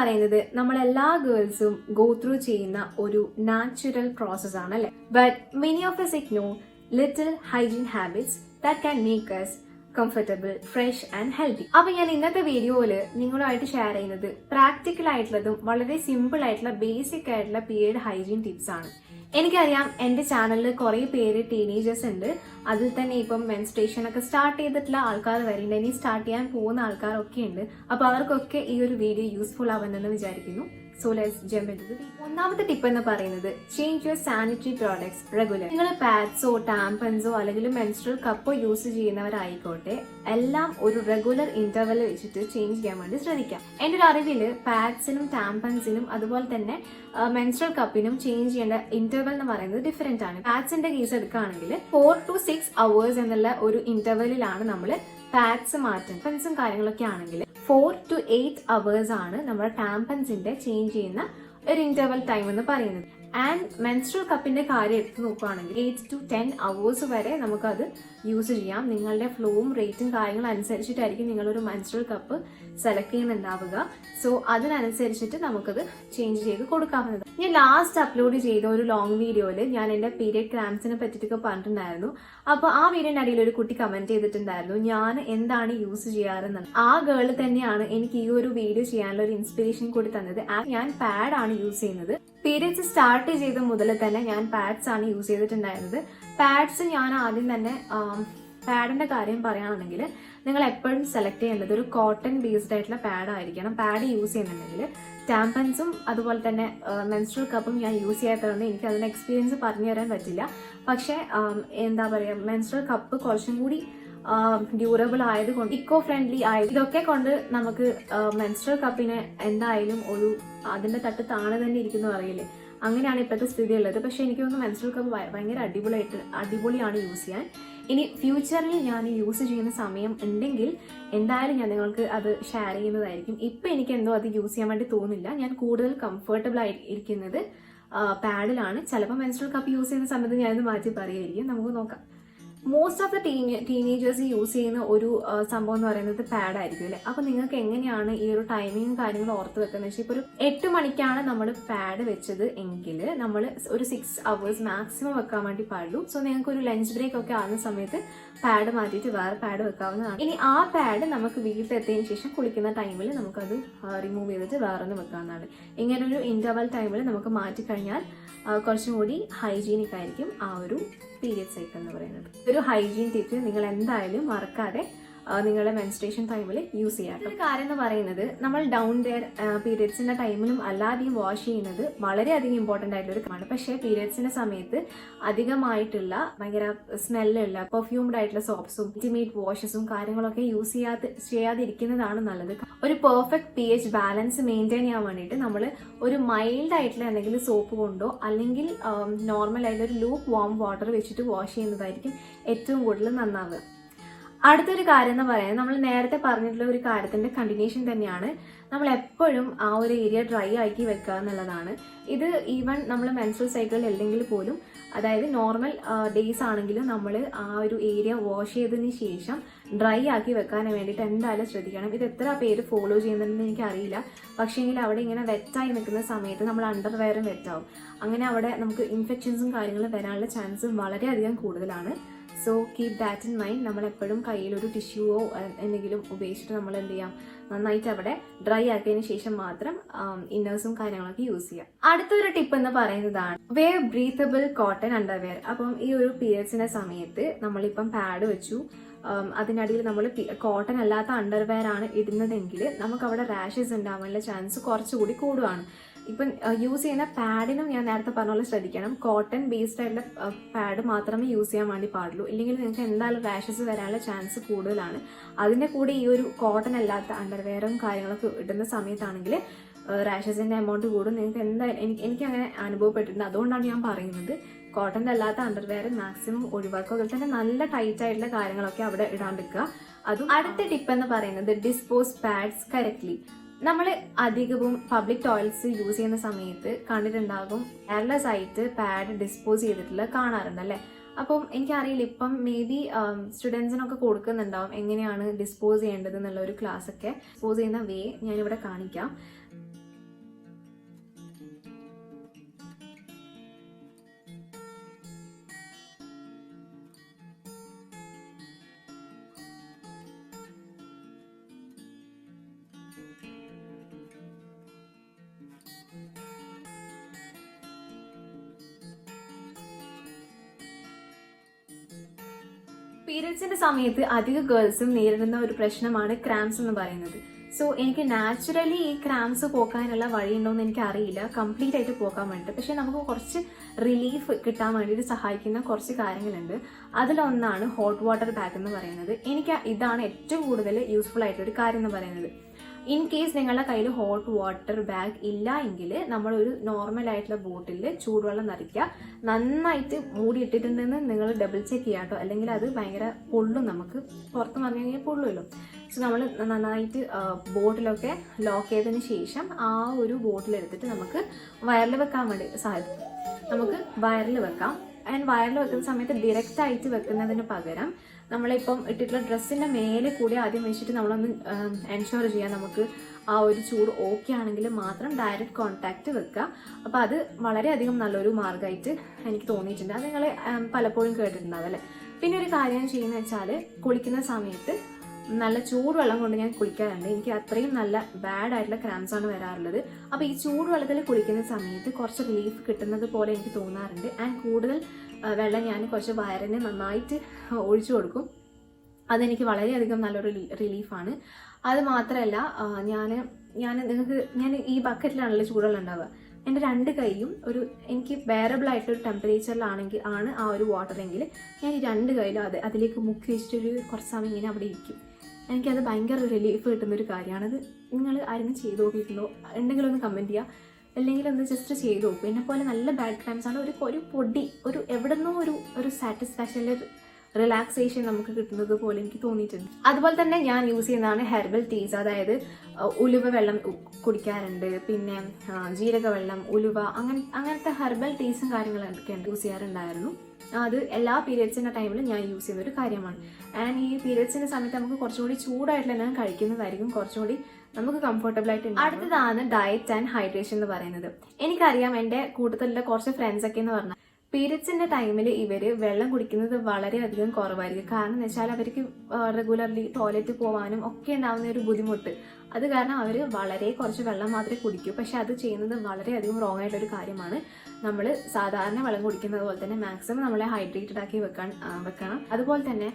പറയുന്നത് നമ്മളെല്ലാ ഗേൾസും go through ചെയ്യുന്ന ഒരു നാച്ചുറൽ പ്രോസസ് ആണ് അല്ലെ. But many of us ignore little hygiene habits that can make us comfortable, fresh and healthy. അപ്പൊ ഞാൻ ഇന്നത്തെ വീഡിയോയില് നിങ്ങളുമായിട്ട് ഷെയർ ചെയ്യുന്നത് പ്രാക്ടിക്കൽ ആയിട്ടുള്ളതും വളരെ സിമ്പിൾ ആയിട്ടുള്ള ബേസിക് ആയിട്ടുള്ള പീരിയഡ് ഹൈജീൻ ടിപ്സ് ആണ്. എനിക്കറിയാം എന്റെ ചാനലിൽ കുറെ പേര് ടീനേജേഴ്സ് ഉണ്ട്. അതിൽ തന്നെ ഇപ്പം മെൻസ്ട്രേഷൻ ഒക്കെ സ്റ്റാർട്ട് ചെയ്തിട്ടുള്ള ആൾക്കാർ വരുന്നുണ്ട്, ഇനി സ്റ്റാർട്ട് ചെയ്യാൻ പോകുന്ന ആൾക്കാരൊക്കെ ഉണ്ട്. അപ്പൊ അവർക്കൊക്കെ ഈ ഒരു വീഡിയോ യൂസ്ഫുൾ ആവുമെന്ന് വിചാരിക്കുന്നു. So let's jump into the video. ഒന്നാമത്തെ ടിപ്പ് എന്ന് പറയുന്നത് change your sanitary products regular. നിങ്ങൾ പാഡ്സോ ടാമ്പൻസോ അല്ലെങ്കിൽ മെൻസ്ട്രൽ കപ്പോ യൂസ് ചെയ്യുന്നവരായിക്കോട്ടെ, എല്ലാം ഒരു റെഗുലർ ഇന്റർവെൽ വെച്ചിട്ട് ചേഞ്ച് ചെയ്യാൻ വേണ്ടി ശ്രദ്ധിക്കാം. എന്റെ ഒരു അറിവില് പാഡ്സിനും ടാമ്പൻസിനും അതുപോലെ തന്നെ മെൻസ്ട്രൽ കപ്പിനും ചേഞ്ച് ചെയ്യേണ്ട ഇന്റർവെൽ എന്ന് പറയുന്നത് ഡിഫറെന്റ് ആണ്. പാഡ്സിന്റെ കേസ് എടുക്കുകയാണെങ്കിൽ 4 to 6 hours എന്നുള്ള ഒരു ഇന്റർവെല്ലിലാണ് നമ്മൾ പാഡ്സ് മാറ്റുന്നത്. ടാമ്പൻസും കാര്യങ്ങളൊക്കെ ആണെങ്കിൽ 4 to 8 hours ആണ് നമ്മുടെ ടാമ്പൻസിന്റെ ചേഞ്ച് ചെയ്യുന്ന ഒരു ഇന്റർവൽ ടൈം എന്ന് പറയുന്നത്. ആൻഡ് മെൻസ്ട്രൽ കപ്പിന്റെ കാര്യം എടുത്ത് നോക്കുകയാണെങ്കിൽ 8 to 10 hours വരെ നമുക്കത് യൂസ് ചെയ്യാം. നിങ്ങളുടെ ഫ്ലോവും റേറ്റും കാര്യങ്ങളും അനുസരിച്ചിട്ടായിരിക്കും നിങ്ങളൊരു മെൻസ്ട്രൽ കപ്പ് സെലക്ട് ചെയ്യുന്നുണ്ടാവുക. സോ അതിനനുസരിച്ചിട്ട് നമുക്കത് ചേഞ്ച് ചെയ്ത് കൊടുക്കാവുന്നത്. ഞാൻ ലാസ്റ്റ് അപ്ലോഡ് ചെയ്ത ഒരു ലോങ് വീഡിയോയിൽ ഞാൻ എന്റെ പീരിയഡ് ക്രാംസിനെ പറ്റിയിട്ടൊക്കെ പറഞ്ഞിട്ടുണ്ടായിരുന്നു. അപ്പൊ ആ വീഡിയോന്റെ അടിയിൽ ഒരു കുട്ടി കമന്റ് ചെയ്തിട്ടുണ്ടായിരുന്നു ഞാൻ എന്താണ് യൂസ് ചെയ്യാറെന്നത്. ആ ഗേൾ തന്നെയാണ് എനിക്ക് ഈ ഒരു വീഡിയോ ചെയ്യാനുള്ള ഒരു ഇൻസ്പിറേഷൻ കൂടി തന്നത്. ഞാൻ പാഡ് ആണ് യൂസ് ചെയ്യുന്നത്. പീരിയഡ്സ് സ്റ്റാർട്ട് ചെയ്ത മുതൽ തന്നെ ഞാൻ പാഡ്സ് ആണ് യൂസ് ചെയ്തിട്ടുണ്ടായിരുന്നത്. പാഡ്സ് ഞാൻ ആദ്യം തന്നെ പാഡിന്റെ കാര്യം പറയുകയാണെങ്കിൽ നിങ്ങൾ എപ്പോഴും സെലക്ട് ചെയ്യേണ്ടത് ഒരു കോട്ടൺ ബേസ്ഡ് ആയിട്ടുള്ള പാഡ് ആയിരിക്കണം. പാഡ് യൂസ് ചെയ്യുന്നുണ്ടെങ്കിൽ ടാമ്പൻസും അതുപോലെ തന്നെ മെൻസ്ട്രൽ കപ്പും ഞാൻ യൂസ് ചെയ്യാത്തതുകൊണ്ട് എനിക്ക് അതിന്റെ എക്സ്പീരിയൻസ് പറഞ്ഞു തരാൻ പറ്റില്ല. പക്ഷെ എന്താ പറയുക, മെൻസ്ട്രൽ കപ്പ് കുറച്ചും കൂടി ഡ്യൂറബിൾ ആയതുകൊണ്ട് ഇക്കോ ഫ്രണ്ട്ലി ആയത് ഇതൊക്കെ കൊണ്ട് നമുക്ക് മെൻസ്ട്രൽ കപ്പിന് എന്തായാലും ഒരു അതിന്റെ തട്ട് താഴെ തന്നെ ഇരിക്കുന്നു അറിയില്ലേ, അങ്ങനെയാണ് ഇപ്പോഴത്തെ സ്ഥിതി ഉള്ളത്. പക്ഷെ എനിക്ക് തോന്നുന്നു മെൻസ്ട്രൽ കപ്പ് ഭയങ്കര അടിപൊളിയാണ് യൂസ് ചെയ്യാൻ. ഇനി ഫ്യൂച്ചറിൽ ഞാൻ യൂസ് ചെയ്യുന്ന സമയം ഉണ്ടെങ്കിൽ എന്തായാലും ഞാൻ നിങ്ങൾക്ക് അത് ഷെയർ ചെയ്യുന്നതായിരിക്കും. ഇപ്പൊ എനിക്ക് എന്തോ അത് യൂസ് ചെയ്യാൻ വേണ്ടി തോന്നുന്നില്ല. ഞാൻ കൂടുതൽ കംഫർട്ടബിൾ ആയി ഇരിക്കുന്നത് പാഡിലാണ്. ചിലപ്പോൾ മെൻസ്ട്രൽ കപ്പ് യൂസ് ചെയ്യുന്ന സമയത്ത് ഞാനത് മാറ്റി പറയുമായിരിക്കും. നമുക്ക് നോക്കാം. Most of the teenagers use ചെയ്യുന്ന ഒരു സംഭവം എന്ന് പറയുന്നത് പാഡ് ആയിരിക്കും അല്ലെ. അപ്പൊ നിങ്ങൾക്ക് എങ്ങനെയാണ് ഈ ഒരു ടൈമിങ് കാര്യങ്ങൾ ഓർത്ത് വെക്കുന്നത് വെച്ചാൽ, ഇപ്പൊ ഒരു 8 മണിക്കാണ് നമ്മൾ പാഡ് വെച്ചത് എങ്കിൽ നമ്മൾ ഒരു 6 hours മാക്സിമം വെക്കാൻ വേണ്ടി പാടുള്ളൂ. സോ നിങ്ങൾക്ക് ഒരു ലഞ്ച് ബ്രേക്ക് ഒക്കെ ആകുന്ന സമയത്ത് പാഡ് മാറ്റിയിട്ട് വേറെ പാഡ് വെക്കാവുന്നതാണ്. ഇനി ആ പാഡ് നമുക്ക് വീട്ടിലെത്തിയതിനു ശേഷം കുളിക്കുന്ന ടൈമിൽ നമുക്കത് റിമൂവ് ചെയ്തിട്ട് വേറൊന്ന് വെക്കാവുന്നതാണ്. ഇങ്ങനെ ഒരു ഇന്റർവൽ ടൈമിൽ നമുക്ക് മാറ്റിക്കഴിഞ്ഞാൽ കുറച്ചും കൂടി ഹൈജീനിക് ആയിരിക്കും ആ ഒരു പീരിയഡ് സൈക്കിൾ എന്ന് പറയുന്നത്. ഒരു ഹൈജീൻ ടിപ്പ് നിങ്ങൾ എന്തായാലും മറക്കാതെ നിങ്ങളുടെ മെൻസ്ട്രേഷൻ ടൈമിൽ യൂസ് ചെയ്യാം. ഒരു കാര്യം എന്ന് പറയുന്നത് നമ്മൾ ഡൗൺ ഡെയർ പീരിയഡ്സിന്റെ ടൈമിലും അല്ലാതെയും വാഷ് ചെയ്യുന്നത് വളരെയധികം ഇമ്പോർട്ടന്റ് ആയിട്ടുള്ള ഒരു കാര്യമാണ്. പക്ഷേ പീരിയഡ്സിന്റെ സമയത്ത് അധികമായിട്ടുള്ള ഭയങ്കര സ്മെല്ലുള്ള പെർഫ്യൂംഡ് ആയിട്ടുള്ള സോപ്സും ഇന്റിമേറ്റ് വാഷസും കാര്യങ്ങളൊക്കെ യൂസ് ചെയ്യാതിരിക്കുന്നതാണ് നല്ലത്. ഒരു പെർഫെക്റ്റ് pH ബാലൻസ് മെയിൻറ്റെയിൻ ചെയ്യാൻ വേണ്ടിയിട്ട് നമ്മൾ ഒരു മൈൽഡ് ആയിട്ടുള്ള എന്തെങ്കിലും സോപ്പ് കൊണ്ടോ അല്ലെങ്കിൽ നോർമൽ ആയിട്ടുള്ള ഒരു ലൂക്ക് വാം വാട്ടർ വെച്ചിട്ട് വാഷ് ചെയ്യുന്നതായിരിക്കും ഏറ്റവും കൂടുതൽ നന്നാവുക. അടുത്തൊരു കാര്യം എന്ന് പറയുന്നത് നമ്മൾ നേരത്തെ പറഞ്ഞിട്ടുള്ള ഒരു കാര്യത്തിന്റെ കണ്ടിന്യൂഷൻ തന്നെയാണ്. നമ്മൾ എപ്പോഴും ആ ഒരു ഏരിയ ഡ്രൈ ആക്കി വെക്കുക എന്നുള്ളതാണ്. ഇത് ഈവൻ നമ്മൾ മെൻസ്ട്രൽ സൈക്കിളിൽ അല്ലെങ്കിൽ പോലും, അതായത് നോർമൽ ഡേയ്സ് ആണെങ്കിലും നമ്മൾ ആ ഒരു ഏരിയ വാഷ് ചെയ്തതിന് ശേഷം ഡ്രൈ ആക്കി വെക്കാൻ വേണ്ടിയിട്ട് എന്തായാലും ശ്രദ്ധിക്കണം. ഇത് എത്ര പേര് ഫോളോ ചെയ്യുന്നുണ്ടെന്ന് എനിക്കറിയില്ല. പക്ഷേങ്കിൽ അവിടെ ഇങ്ങനെ വെറ്റായി നിൽക്കുന്ന സമയത്ത് നമ്മൾ അണ്ടർവെയറും വെറ്റാവും. അങ്ങനെ അവിടെ നമുക്ക് ഇൻഫെക്ഷൻസും കാര്യങ്ങളും വരാനുള്ള ചാൻസും വളരെയധികം കൂടുതലാണ്. So keep that in mind. നമ്മൾ എപ്പോഴും കയ്യിലൊരു ടിഷ്യൂവോ എന്തെങ്കിലും ഉപയോഗിച്ചിട്ട് നമ്മൾ എന്ത് ചെയ്യാം, നന്നായിട്ട് അവിടെ ഡ്രൈ ആക്കിയതിനു ശേഷം മാത്രം ഇന്നേഴ്സും കാര്യങ്ങളൊക്കെ യൂസ് ചെയ്യാം. അടുത്തൊരു ടിപ്പ് എന്ന് പറയുന്നതാണ് വെയർ ബ്രീത്തബിൾ കോട്ടൺ അണ്ടർവെയർ. അപ്പം ഈ ഒരു പീരിയഡ്സിന്റെ സമയത്ത് നമ്മളിപ്പം പാഡ് വെച്ചു, അതിനടിയിൽ നമ്മൾ കോട്ടൺ അല്ലാത്ത അണ്ടർവെയർ ആണ് ഇടുന്നതെങ്കിൽ നമുക്ക് അവിടെ റാഷസ് ഉണ്ടാവാനുള്ള ചാൻസ് കുറച്ചുകൂടി കൂടുവാണ്. ഇപ്പം യൂസ് ചെയ്യുന്ന പാഡിനും ഞാൻ നേരത്തെ പറഞ്ഞ പോലെ ശ്രദ്ധിക്കണം. കോട്ടൺ ബേസ്ഡ് ആയിട്ടുള്ള പാഡ് മാത്രമേ യൂസ് ചെയ്യാൻ വേണ്ടി പാടുള്ളൂ. ഇല്ലെങ്കിൽ നിങ്ങൾക്ക് എന്തായാലും റാഷസ് വരാനുള്ള ചാൻസ് കൂടുതലാണ്. അതിൻ്റെ കൂടെ ഈ ഒരു കോട്ടൺ അല്ലാത്ത അണ്ടർവെയറും കാര്യങ്ങളൊക്കെ ഇടുന്ന സമയത്താണെങ്കിൽ റാഷസിന്റെ എമൗണ്ട് കൂടും. നിങ്ങൾക്ക് എന്തായാലും എനിക്ക് അങ്ങനെ അനുഭവപ്പെട്ടിട്ടുണ്ട്. അതുകൊണ്ടാണ് ഞാൻ പറയുന്നത് കോട്ടൻ്റെ അല്ലാത്ത അണ്ടർവെയർ മാക്സിമം ഒഴിവാക്കുക. അതുപോലെ തന്നെ നല്ല ടൈറ്റ് ആയിട്ടുള്ള കാര്യങ്ങളൊക്കെ അവിടെ ഇടാണ്ടിരിക്കുക. അതും അടുത്ത ടിപ്പ് എന്ന് പറയുന്നത് ഡിസ്പോസ് പാഡ്സ് കറക്റ്റ്ലി. നമ്മൾ അധികവും പബ്ലിക് ടോയ്ലറ്റ്സ് യൂസ് ചെയ്യുന്ന സമയത്ത് കണ്ടിട്ടുണ്ടാകും കെയർലെസ് ആയിട്ട് പാഡ് ഡിസ്പോസ് ചെയ്തിട്ടുള്ള കാണാറുണ്ട് അല്ലേ. അപ്പം എനിക്കറിയില്ല, ഇപ്പം മേ ബി സ്റ്റുഡൻസിനൊക്കെ കൊടുക്കുന്നുണ്ടാവും എങ്ങനെയാണ് ഡിസ്പോസ് ചെയ്യേണ്ടത് എന്നുള്ള ഒരു ക്ലാസ് ഒക്കെ. ഡിസ്പോസ് ചെയ്യുന്ന വേ ഞാനിവിടെ കാണിക്കാം. പീരിയഡ്സിന്റെ സമയത്ത് അധിക ഗേൾസും നേരിടുന്ന ഒരു പ്രശ്നമാണ് ക്രാംസ് എന്ന് പറയുന്നത്. സോ എനിക്ക് നാച്ചുറലി ഈ ക്രാംസ് പോക്കാനുള്ള വഴിയുണ്ടോ എന്ന് എനിക്ക് അറിയില്ല, കംപ്ലീറ്റ് ആയിട്ട് പോക്കാൻ വേണ്ടിയിട്ട്. പക്ഷെ നമുക്ക് കുറച്ച് റിലീഫ് കിട്ടാൻ വേണ്ടിയിട്ട് സഹായിക്കുന്ന കുറച്ച് കാര്യങ്ങളുണ്ട്. അതിലൊന്നാണ് ഹോട്ട് വാട്ടർ ബാഗ് എന്ന് പറയുന്നത്. എനിക്ക് ഇതാണ് ഏറ്റവും കൂടുതൽ യൂസ്ഫുൾ ആയിട്ടൊരു കാര്യം എന്ന് പറയുന്നത്. ഇൻ കേസ് നിങ്ങളുടെ കയ്യിൽ ഹോട്ട് വാട്ടർ ബാഗ് ഇല്ല എങ്കിൽ നമ്മളൊരു നോർമൽ ആയിട്ടുള്ള ബോട്ടിൽ ചൂടുവെള്ളം നിറയ്ക്കുക. നന്നായിട്ട് മൂടിയിട്ടിട്ടുണ്ടെന്ന് നിങ്ങൾ ഡബിൾ ചെക്ക് ചെയ്യുക കേട്ടോ, അല്ലെങ്കിൽ അത് ഭയങ്കര പൊള്ളും. നമുക്ക് പുറത്ത് പറഞ്ഞു കഴിഞ്ഞാൽ പൊള്ളുമല്ലോ. സോ നമ്മൾ നന്നായിട്ട് ബോട്ടിലൊക്കെ ലോക്ക് ചെയ്തതിന് ശേഷം ആ ഒരു ബോട്ടിൽ എടുത്തിട്ട് നമുക്ക് വയറിൽ വെക്കാൻ വേണ്ടി സാധിക്കും. നമുക്ക് വയറിൽ വെക്കാം. ആൻഡ് വയറിൽ വെക്കുന്ന സമയത്ത് ഡയറക്റ്റ് ആയിട്ട് വെക്കുന്നതിന് പകരം നമ്മളിപ്പം ഇട്ടിട്ടുള്ള ഡ്രസ്സിൻ്റെ മേലെ കൂടി ആദ്യം വെച്ചിട്ട് നമ്മളൊന്ന് എൻഷുർ ചെയ്യാം നമുക്ക് ആ ഒരു ചൂട് ഓക്കെ ആണെങ്കിൽ മാത്രം ഡയറക്റ്റ് കോൺടാക്റ്റ് വെക്കുക. അപ്പോൾ അത് വളരെയധികം നല്ലൊരു മാർഗ്ഗമായിട്ട് എനിക്ക് തോന്നിയിട്ടുണ്ട്. അത് നിങ്ങൾ പലപ്പോഴും കേട്ടിട്ടുണ്ടാവും അല്ലേ. പിന്നെ ഒരു കാര്യം ചെയ്യുന്നത് വെച്ചാൽ കുളിക്കുന്ന സമയത്ത് നല്ല ചൂടുവെള്ളം കൊണ്ട് ഞാൻ കുളിക്കാറുണ്ട്. എനിക്ക് അത്രയും നല്ല ബാഡ് ആയിട്ടുള്ള ക്രാംസ് ആണ് വരാറുള്ളത്. അപ്പോൾ ഈ ചൂടുവെള്ളത്തിൽ കുളിക്കുന്ന സമയത്ത് കുറച്ച് റിലീഫ് കിട്ടുന്നത് പോലെ എനിക്ക് തോന്നാറുണ്ട്. ആൻഡ് കൂടുതൽ വെള്ളം ഞാൻ കുറച്ച് വയറിന് നന്നായിട്ട് ഒഴിച്ചു കൊടുക്കും. അതെനിക്ക് വളരെയധികം നല്ലൊരു റിലീഫാണ്. അത് മാത്രമല്ല ഞാൻ ഈ ബക്കറ്റിലാണല്ലോ ചൂടുവെള്ളം ഉണ്ടാവുക. എൻ്റെ 2 കൈയും എനിക്ക് ബെയറബിൾ ആയിട്ടൊരു ടെമ്പറേച്ചറിലാണെങ്കിൽ ആ ഒരു വാട്ടറെങ്കിൽ ഞാൻ ഈ 2 കൈയിലും അതിലേക്ക് മുക്കി വെച്ചിട്ടൊരു കുറച്ച് സമയം ഇങ്ങനെ അവിടെ ഇരിക്കും. എനിക്കത് ഭയങ്കര റിലീഫ് കിട്ടുന്നൊരു കാര്യമാണത്. നിങ്ങൾ ആരെങ്കിലും ചെയ്ത് നോക്കിയിട്ടുണ്ടോ? ഉണ്ടെങ്കിലും ഒന്ന് കമൻറ്റ് ചെയ്യുക, അല്ലെങ്കിൽ ഒന്ന് ജസ്റ്റ് ചെയ്ത് നോക്കും. എന്നെപ്പോലെ നല്ല ബാഡ് ക്രൈംസ് ആണ് ഒരു പൊടി എവിടെന്നോ ഒരു സാറ്റിസ്ഫാക്ഷൻ, റിലാക്സേഷൻ നമുക്ക് കിട്ടുന്നത് പോലെ എനിക്ക് തോന്നിയിട്ടുണ്ട്. അതുപോലെ തന്നെ ഞാൻ യൂസ് ചെയ്യുന്നതാണ് ഹെർബൽ ടീസ്. അതായത് ഉലുവ വെള്ളം കുടിക്കാറുണ്ട്, പിന്നെ ജീരക വെള്ളം, ഉലുവ, അങ്ങനത്തെ ഹെർബൽ ടീസും കാര്യങ്ങളൊക്കെ യൂസ് ചെയ്യാറുണ്ടായിരുന്നു. അത് എല്ലാ പീരിയഡ്സിൻ്റെ ടൈമിൽ ഞാൻ യൂസ് ചെയ്യുന്ന ഒരു കാര്യമാണ്. ആൻഡ് ഈ പീരിയഡ്സിൻ്റെ സമയത്ത് നമുക്ക് കുറച്ചുകൂടി ചൂടായിട്ടുള്ള ഞാൻ കഴിക്കുന്നതായിരിക്കും കുറച്ചുകൂടി നമുക്ക് കംഫർട്ടബിൾ ആയിട്ട്. അടുത്തതാണ് ഡയറ്റ് ആൻഡ് ഹൈഡ്രേഷൻ എന്ന് പറയുന്നത്. എനിക്കറിയാം എൻ്റെ കൂട്ടത്തിലുള്ള കുറച്ച് ഫ്രണ്ട്സ് ഒക്കെ എന്ന് പറഞ്ഞാൽ പീരിയഡ്സിന്റെ ടൈമിൽ ഇവര് വെള്ളം കുടിക്കുന്നത് വളരെയധികം കുറവായിരിക്കും. കാരണം എന്ന് വെച്ചാൽ അവർക്ക് റെഗുലർലി ടോയ്ലറ്റിൽ പോകാനും ഒക്കെ ഉണ്ടാകുന്ന ഒരു ബുദ്ധിമുട്ട്. അത് കാരണം അവർ വളരെ കുറച്ച് വെള്ളം മാത്രമേ കുടിക്കൂ. പക്ഷെ അത് ചെയ്യുന്നത് വളരെയധികം റോങ് ആയിട്ടൊരു കാര്യമാണ്. നമ്മൾ സാധാരണ വെള്ളം കുടിക്കുന്നത് പോലെ തന്നെ മാക്സിമം നമ്മളെ ഹൈഡ്രേറ്റഡ് ആക്കി വെക്കണം. അതുപോലെ തന്നെ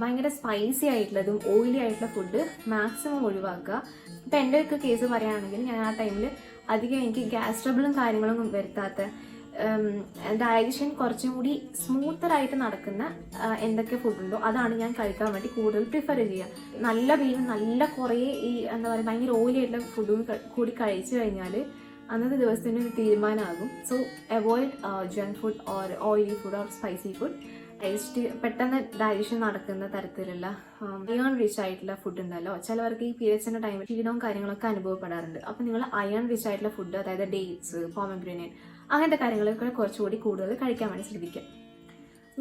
ഭയങ്കര സ്പൈസി ആയിട്ടുള്ളതും ഓയിലി ആയിട്ടുള്ള ഫുഡ് മാക്സിമം ഒഴിവാക്കുക. ഇപ്പം എൻ്റെ ഒക്കെ കേസ് പറയുകയാണെങ്കിൽ ഞാൻ ആ ടൈമിൽ അധികം എനിക്ക് ഗ്യാസ് ട്രബിളും കാര്യങ്ങളൊന്നും വരുത്താത്ത, ഡയജഷൻ കുറച്ചും കൂടി സ്മൂത്തറായിട്ട് നടക്കുന്ന എന്തൊക്കെ ഫുഡുണ്ടോ അതാണ് ഞാൻ കഴിക്കാൻ വേണ്ടി കൂടുതൽ പ്രിഫർ ചെയ്യുക. നല്ല കുറേ ഈ എന്താ പറയുക ഭയങ്കര ഓയിലി ആയിട്ടുള്ള ഫുഡും കൂടി കഴിച്ചു കഴിഞ്ഞാൽ അന്നത്തെ ദിവസത്തിന് ഒരു തീരുമാനമാകും. So avoid junk food or oily food or spicy food. പെട്ടെന്ന് ഡൈജഷൻ നടക്കുന്ന തരത്തിലുള്ള അയൺ റിച്ച് ആയിട്ടുള്ള ഫുഡ് ഉണ്ടല്ലോ. ചിലവർക്ക് ഈ പീരിയഡ്സിന്റെ ടൈമിൽ ക്ഷീണവും കാര്യങ്ങളൊക്കെ അനുഭവപ്പെടാറുണ്ട്. അപ്പം നിങ്ങൾ അയൺ റിച്ച് ആയിട്ടുള്ള ഫുഡ്, അതായത് ഡേറ്റ്സ്, പോമഗ്രാനേറ്റ്, അങ്ങനത്തെ കാര്യങ്ങളൊക്കെ കുറച്ചുകൂടി കൂടുതൽ കഴിക്കാൻ വേണ്ടി ശ്രദ്ധിക്കുക.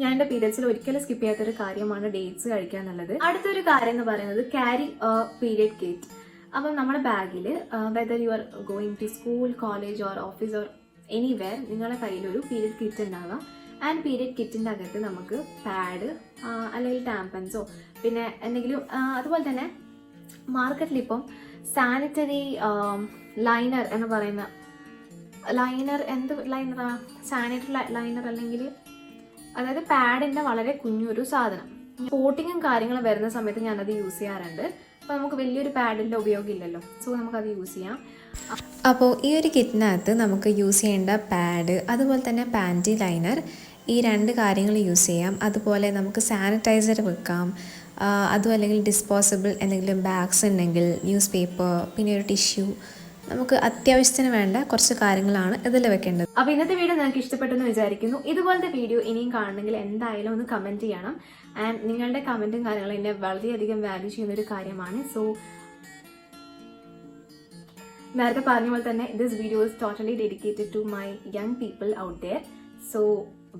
ഞാൻ എൻ്റെ പീരിയഡ്സിൽ ഒരിക്കലും സ്കിപ്പ് ചെയ്യാത്തൊരു കാര്യമാണ് ഡേറ്റ്സ് കഴിക്കുക എന്നുള്ളത്. അടുത്തൊരു കാര്യം എന്ന് പറയുന്നത് ക്യാരി പീരിയഡ് കിറ്റ്. അപ്പം നമ്മുടെ ബാഗിൽ whether you are going to school, college or office or anywhere നിങ്ങളുടെ കയ്യിലൊരു പീരിയഡ് കിറ്റ് ഉണ്ടാവുക. ആൻഡ് പീരിയഡ് കിറ്റിൻ്റെ അകത്ത് നമുക്ക് പാഡ് അല്ലെങ്കിൽ ടാമ്പൻസോ പിന്നെ എന്തെങ്കിലും, അതുപോലെ തന്നെ മാർക്കറ്റിൽ ഇപ്പം സാനിറ്ററി ലൈനർ എന്ന് പറയുന്ന സാനിറ്ററി ലൈനർ അല്ലെങ്കിൽ അതായത് പാഡിൻ്റെ വളരെ കുഞ്ഞൊരു സാധനം. കോട്ടിങ്ങും കാര്യങ്ങളും വരുന്ന സമയത്ത് ഞാനത് യൂസ് ചെയ്യാറുണ്ട്. അപ്പോൾ നമുക്ക് വലിയൊരു പാഡിൻ്റെ ഉപയോഗമില്ലല്ലോ, സോ നമുക്കത് യൂസ് ചെയ്യാം. അപ്പോൾ ഈ ഒരു കിറ്റിനകത്ത് നമുക്ക് യൂസ് ചെയ്യേണ്ട പാഡ്, അതുപോലെ തന്നെ പാൻറ്റി ലൈനർ, ഈ 2 കാര്യങ്ങൾ യൂസ് ചെയ്യാം. അതുപോലെ നമുക്ക് സാനിറ്റൈസർ വെക്കാം. അതും അല്ലെങ്കിൽ ഡിസ്പോസിബിൾ എന്തെങ്കിലും ബാഗ്സ് ഉണ്ടെങ്കിൽ, ന്യൂസ് പേപ്പർ, പിന്നെ ഒരു ടിഷ്യൂ, നമുക്ക് അത്യാവശ്യത്തിന് വേണ്ട കുറച്ച് കാര്യങ്ങളാണ് ഇതിൽ വെക്കേണ്ടത്. അപ്പോൾ ഇന്നത്തെ വീഡിയോ നിങ്ങൾക്ക് ഇഷ്ടപ്പെട്ടെന്ന് വിചാരിക്കുന്നു. ഇതുപോലത്തെ വീഡിയോ ഇനിയും കാണണമെങ്കിൽ എന്തായാലും ഒന്ന് കമൻറ്റ് ചെയ്യണം. ആൻഡ് നിങ്ങളുടെ കമൻറ്റും കാര്യങ്ങളും എന്നെ വളരെയധികം വാല്യൂ ചെയ്യുന്നൊരു കാര്യമാണ്. സോ നേരത്തെ പറഞ്ഞ പോലെ തന്നെ this video is totally dedicated to my young people out there. So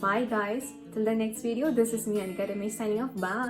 bye guys, till the next video. This is me Anika Ramesh signing off. Bye.